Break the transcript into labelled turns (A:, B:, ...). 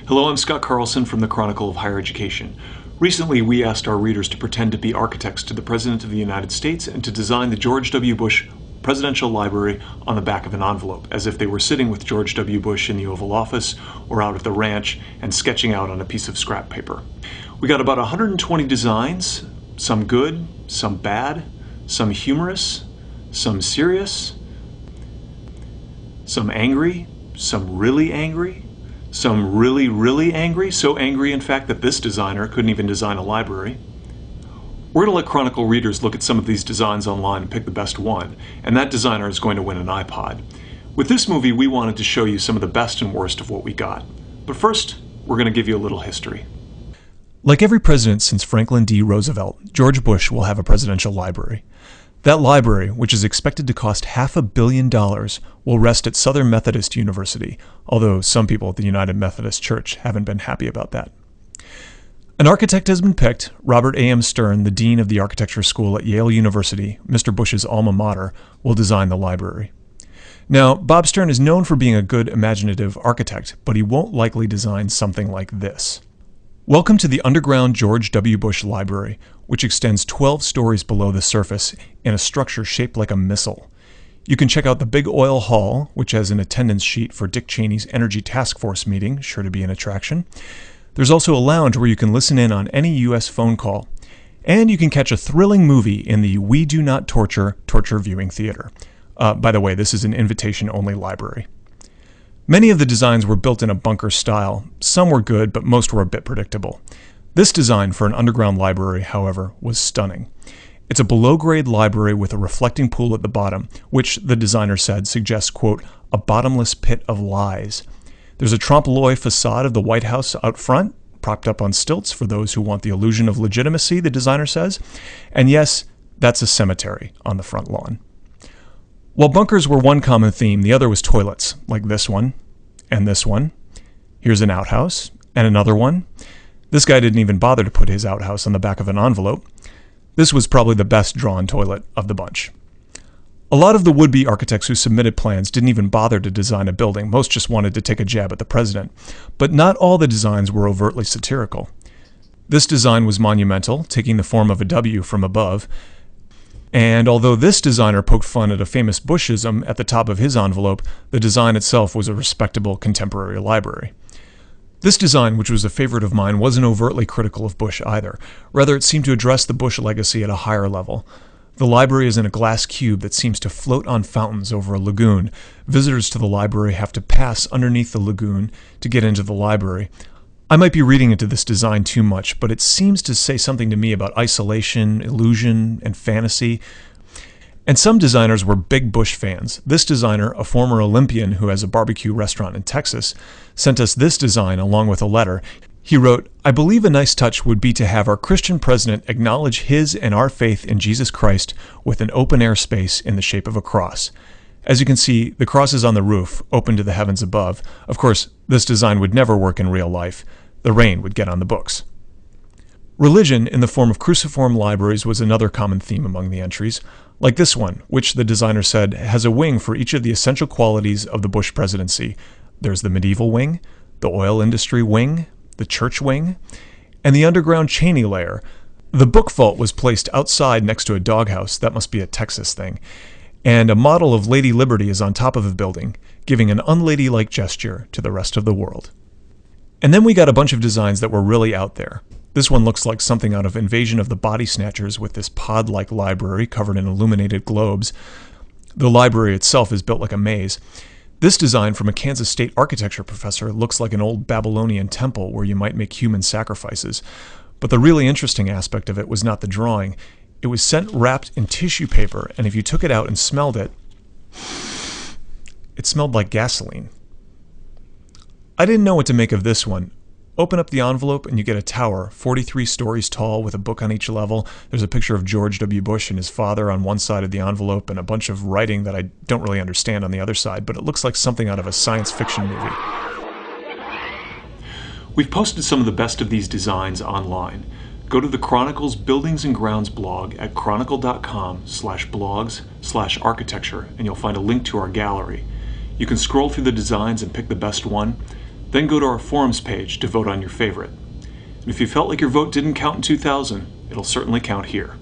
A: Hello, I'm Scott Carlson from the Chronicle of Higher Education. Recently, we asked our readers to pretend to be architects to the President of the United States and to design the George W. Bush Presidential Library on the back of an envelope, as if they were sitting with George W. Bush in the Oval Office or out at the ranch and sketching out on a piece of scrap paper. We got about 120 designs, some good, some bad, some humorous, some serious, some angry, some really angry, some really, really angry, so angry in fact that this designer couldn't even design a library. We're going to let Chronicle readers look at some of these designs online and pick the best one, and that designer is going to win an iPod. With this movie, we wanted to show you some of the best and worst of what we got. But first, we're going to give you a little history.
B: Like every president since Franklin D. Roosevelt, George Bush will have a presidential library. That library, which is expected to cost $500 million, will rest at Southern Methodist University, although some people at the United Methodist Church haven't been happy about that. An architect has been picked. Robert A.M. Stern, the dean of the architecture school at Yale University, Mr. Bush's alma mater, will design the library. Now, Bob Stern is known for being a good imaginative architect, but he won't likely design something like this. Welcome to the underground George W. Bush Library, which extends 12 stories below the surface in a structure shaped like a missile. You can check out the Big Oil Hall, which has an attendance sheet for Dick Cheney's Energy Task Force meeting, sure to be an attraction. There's also a lounge where you can listen in on any U.S. phone call. And you can catch a thrilling movie in the We Do Not Torture viewing theater. By the way, this is an invitation-only library. Many of the designs were built in a bunker style. Some were good, but most were a bit predictable. This design for an underground library, however, was stunning. It's a below-grade library with a reflecting pool at the bottom, which, the designer said, suggests, quote, a bottomless pit of lies. There's a trompe-l'oeil facade of the White House out front, propped up on stilts for those who want the illusion of legitimacy, the designer says. And yes, that's a cemetery on the front lawn. While bunkers were one common theme, the other was toilets, like this one, and this one. Here's an outhouse, and another one. This guy didn't even bother to put his outhouse on the back of an envelope. This was probably the best drawn toilet of the bunch. A lot of the would-be architects who submitted plans didn't even bother to design a building. Most just wanted to take a jab at the president. But not all the designs were overtly satirical. This design was monumental, taking the form of a W from above. And although this designer poked fun at a famous Bushism at the top of his envelope, the design itself was a respectable contemporary library. This design, which was a favorite of mine, wasn't overtly critical of Bush either. Rather, it seemed to address the Bush legacy at a higher level. The library is in a glass cube that seems to float on fountains over a lagoon. Visitors to the library have to pass underneath the lagoon to get into the library. I might be reading into this design too much, but it seems to say something to me about isolation, illusion, and fantasy. And some designers were big Bush fans. This designer, a former Olympian who has a barbecue restaurant in Texas, sent us this design along with a letter. He wrote, I believe a nice touch would be to have our Christian president acknowledge his and our faith in Jesus Christ with an open-air space in the shape of a cross. As you can see, the cross is on the roof, open to the heavens above. Of course, this design would never work in real life. The rain would get on the books. Religion, in the form of cruciform libraries, was another common theme among the entries, like this one, which the designer said has a wing for each of the essential qualities of the Bush presidency. There's the medieval wing, the oil industry wing, the church wing, and the underground Cheney layer. The book vault was placed outside next to a doghouse. That must be a Texas thing. And a model of Lady Liberty is on top of the building, giving an unladylike gesture to the rest of the world. And then we got a bunch of designs that were really out there. This one looks like something out of Invasion of the Body Snatchers with this pod-like library covered in illuminated globes. The library itself is built like a maze. This design from a Kansas State architecture professor looks like an old Babylonian temple where you might make human sacrifices. But the really interesting aspect of it was not the drawing. It was sent wrapped in tissue paper, and if you took it out and smelled it, it smelled like gasoline. I didn't know what to make of this one. Open up the envelope and you get a tower, 43 stories tall with a book on each level. There's a picture of George W. Bush and his father on one side of the envelope and a bunch of writing that I don't really understand on the other side, but it looks like something out of a science fiction movie.
A: We've posted some of the best of these designs online. Go to the Chronicle's Buildings and Grounds blog at chronicle.com/blogs/architecture and you'll find a link to our gallery. You can scroll through the designs and pick the best one, then go to our forums page to vote on your favorite. And if you felt like your vote didn't count in 2000, it'll certainly count here.